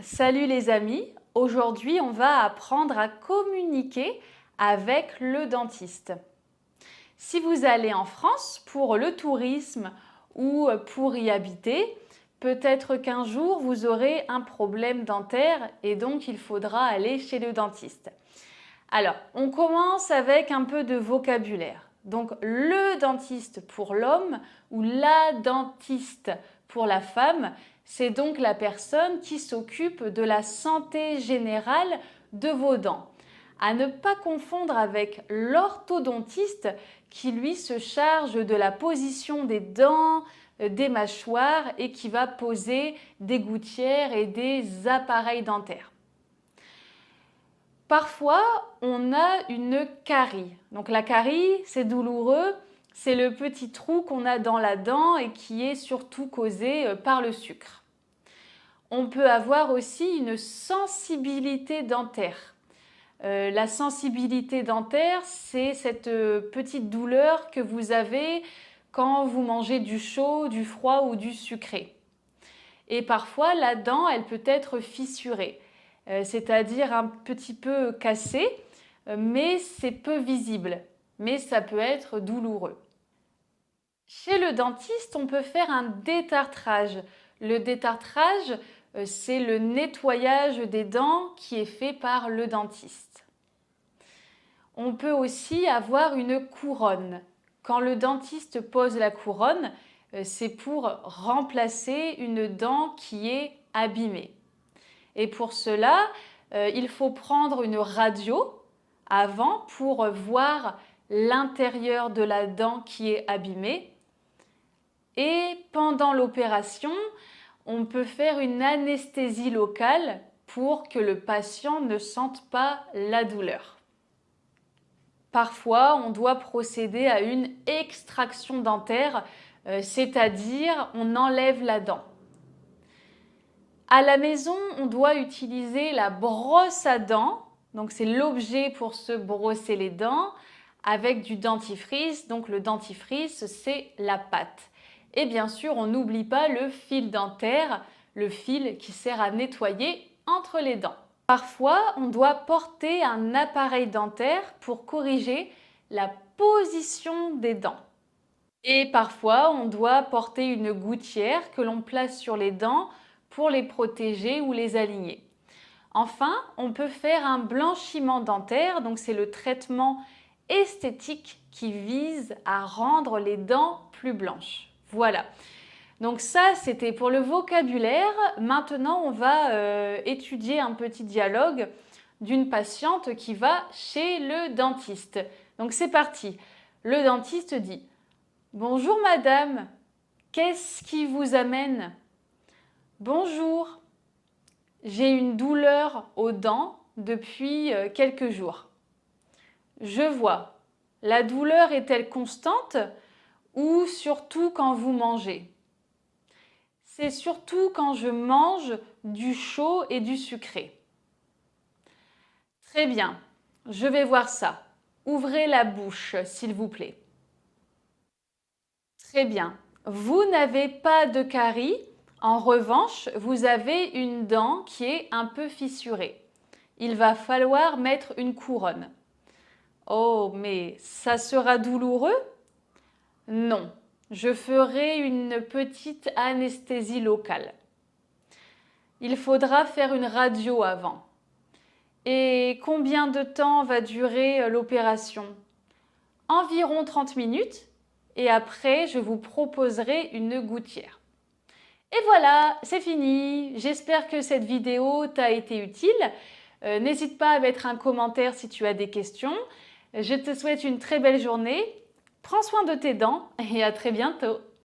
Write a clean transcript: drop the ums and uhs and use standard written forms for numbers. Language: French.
Salut les amis, aujourd'hui on va apprendre à communiquer avec le dentiste. Si vous allez en France pour le tourisme ou pour y habiter, peut-être qu'un jour vous aurez un problème dentaire et donc il faudra aller chez le dentiste. Alors, on commence avec un peu de vocabulaire. Donc, le dentiste pour l'homme ou la dentiste pour la femme, c'est donc la personne qui s'occupe de la santé générale de vos dents. À ne pas confondre avec l'orthodontiste qui lui se charge de la position des dents, des mâchoires et qui va poser des gouttières et des appareils dentaires. Parfois, on a une carie. Donc la carie, c'est douloureux, c'est le petit trou qu'on a dans la dent et qui est surtout causé par le sucre. On peut avoir aussi une sensibilité dentaire. La sensibilité dentaire, c'est cette petite douleur que vous avez quand vous mangez du chaud, du froid ou du sucré. Et parfois, la dent, elle peut être fissurée. C'est-à-dire un petit peu cassé, mais c'est peu visible, mais ça peut être douloureux. Chez le dentiste, on peut faire un détartrage. Le détartrage, c'est le nettoyage des dents qui est fait par le dentiste. On peut aussi avoir une couronne. Quand le dentiste pose la couronne, c'est pour remplacer une dent qui est abîmée. Et pour cela, il faut prendre une radio avant pour voir l'intérieur de la dent qui est abîmée. Et pendant l'opération, on peut faire une anesthésie locale pour que le patient ne sente pas la douleur. Parfois, on doit procéder à une extraction dentaire, c'est-à-dire on enlève la dent. À la maison, on doit utiliser la brosse à dents, donc c'est l'objet pour se brosser les dents, avec du dentifrice. Donc le dentifrice, c'est la pâte. Et bien sûr, on n'oublie pas le fil dentaire, le fil qui sert à nettoyer entre les dents. Parfois, on doit porter un appareil dentaire pour corriger la position des dents. Et parfois, on doit porter une gouttière que l'on place sur les dents pour les protéger ou les aligner. Enfin, on peut faire un blanchiment dentaire, donc c'est le traitement esthétique qui vise à rendre les dents plus blanches. Voilà. Donc ça, c'était pour le vocabulaire. Maintenant, on va étudier un petit dialogue d'une patiente qui va chez le dentiste. Donc c'est parti. Le dentiste dit: Bonjour madame, qu'est-ce qui vous amène? Bonjour, j'ai une douleur aux dents depuis quelques jours. Je vois. La douleur est-elle constante ou surtout quand vous mangez? C'est surtout quand je mange du chaud et du sucré. Très bien, je vais voir ça. Ouvrez la bouche, s'il vous plaît. Très bien. Vous n'avez pas de carie. En revanche, vous avez une dent qui est un peu fissurée. Il va falloir mettre une couronne. Oh, mais ça sera douloureux? Non, je ferai une petite anesthésie locale. Il faudra faire une radio avant. Et combien de temps va durer l'opération? Environ 30 minutes. Et après, je vous proposerai une gouttière. Et voilà, c'est fini. J'espère que cette vidéo t'a été utile. N'hésite pas à mettre un commentaire si tu as des questions. Je te souhaite une très belle journée. Prends soin de tes dents et à très bientôt.